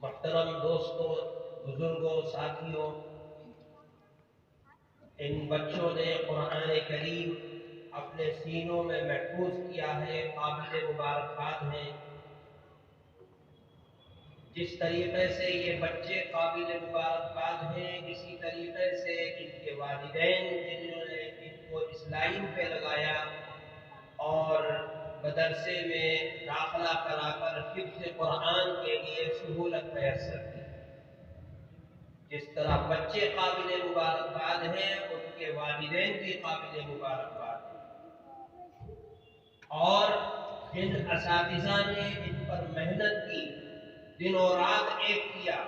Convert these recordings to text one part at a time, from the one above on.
محترم دوستوں، بزرگوں، ساتھیوں، ان بچوں نے قرآن کریم اپنے سینوں میں محفوظ کیا ہے، قابل مبارکباد ہیں۔ جس طریقے سے یہ بچے قابل مبارکباد ہیں، اسی طریقے سے ان کے والدین جنہوں نے ان کو اس لائن پہ لگایا اور مدرسے میں داخلہ کرا کر حفظ قرآن کے لیے سہولت میسر کی۔ جس طرح بچے قابل مبارکباد ہیں، ان کے والدین بھی قابل مبارکباد ہیں، اور جن اساتذہ نے ان پر محنت کی، دن و رات ایک کیا،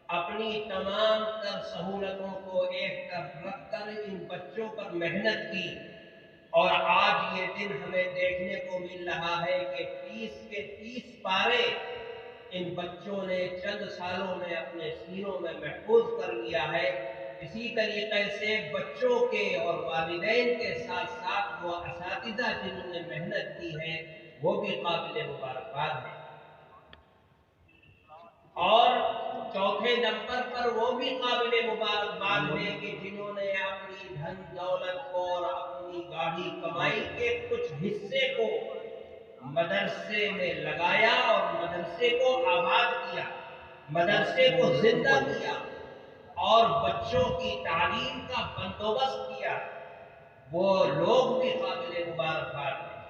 اپنی تمام تر سہولتوں کو ایک طرف رکھ کر ان بچوں پر محنت کی، اور آج یہ دن ہمیں دیکھنے کو مل رہا ہے کہ 30 کے 30 پارے ان بچوں نے چند سالوں میں اپنے سینوں میں محفوظ کر لیا ہے۔ اسی طریقے سے بچوں کے اور والدین کے ساتھ ساتھ وہ اساتذہ جنہوں نے محنت کی ہے، وہ بھی قابل مبارکباد ہیں۔ اور چوتھے نمبر پر وہ بھی قابل مبارکباد ہیں کہ جنہوں نے اپنی دھن دولت کو اور اپنی گاڑی کمائی کے کچھ حصے کو مدرسے میں لگایا اور مدرسے کو آباد کیا، مدرسے کو زندہ کیا اور بچوں کی تعلیم کا بندوبست کیا، وہ لوگ بھی قابل مبارکباد ہیں۔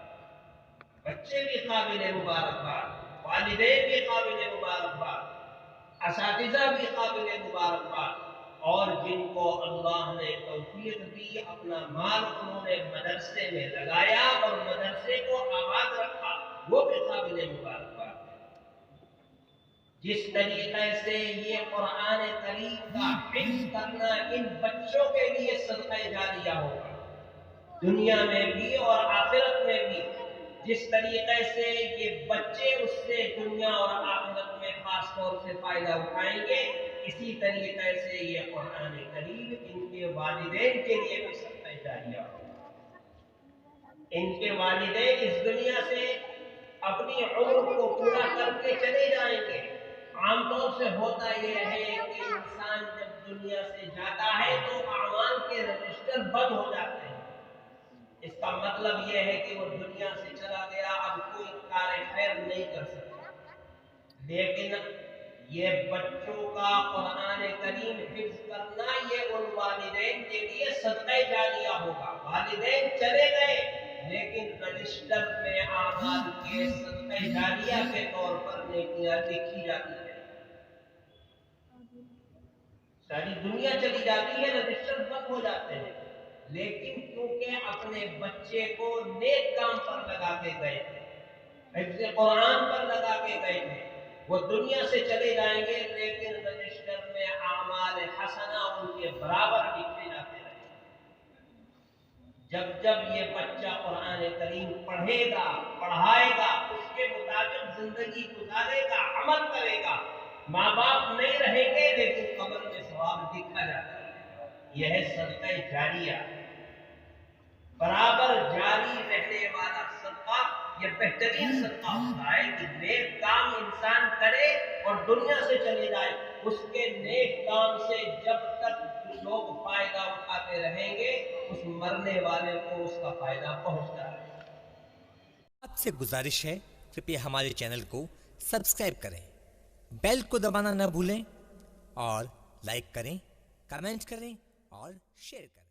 بچے بھی قابل مبارکباد، والدین بھی قابل مبارکباد، اساتذہ بھی قابل مبارکباد، اور جن کو اللہ نے توفیق دی، اپنا مال انہوں نے مدرسے میں لگایا اور مدرسے کو آباد رکھا، وہ بھی قابل مبارکباد ہے۔ جس طریقے سے یہ قرآن کریم کا حفظ کرنا ان بچوں کے لیے صدقہ جاریہ ہوگا، دنیا میں بھی اور آخرت میں بھی۔ جس طریقے سے یہ بچے اس سے دنیا اور آخرت میں خاص طور سے فائدہ اٹھائیں گے، اسی طریقے سے یہ قرآن کریم ان کے والدین کے لیے بھی صدقہ جاریہ ہوگا۔ ان کے والدین اس دنیا سے اپنی عمر کو پورا کر کے چلے جائیں گے۔ عام طور سے ہوتا یہ ہے کہ انسان جب دنیا سے جاتا ہے تو اعمال کے رجسٹر بند ہو جاتے ہیں۔ اس کا مطلب یہ ہے کہ وہ دنیا سے چلا گیا، اب کوئی کار خیر نہیں کر سکتا۔ لیکن یہ بچوں کا قرآن کریم حفظ کرنا، یہ ان والدین کے لیے صدقہ جاریہ ہوگا۔ والدین چلے گئے لیکن رجسٹر میں اعمال کے صدقہ جاریہ کے طور پر نیکیاں لکھی جاتی ہیں۔ ساری دنیا چلی جاتی ہے، رجسٹر بند ہو جاتے ہیں، لیکن کیونکہ اپنے بچے کو نیک کام پر لگا کے گئے تھے، حفظ قرآن پر لگا کے گئے تھے، وہ دنیا سے چلے جائیں گے لیکن رجسٹر میں اعمال حسنہ ان کے برابر لکھے جاتے رہیں گے۔ جب جب یہ بچہ قرآن کریم پڑھے گا، پڑھائے گا، اس کے مطابق زندگی گزارے گا، عمل کرے گا، ماں باپ نہیں رہیں گے لیکن قبر میں ثواب لکھا جاتا ہے۔ یہ ہے صدقہ جاریہ، برابر جاری رہنے والا صدقہ۔ یہ بہترین صدقہ ہوتا ہے کہ نیک کام انسان کرے اور دنیا سے چلے جائے، اس کے نیک کام سے جب تک لوگ فائدہ اٹھاتے رہیں گے، اس مرنے والے کو اس کا فائدہ پہنچتا رہے گا۔ آپ سے گزارش ہے کرپیا ہمارے چینل کو سبسکرائب کریں، بیل کو دبانا نہ بھولیں، اور لائک کریں، کمنٹ کریں اور شیئر کریں۔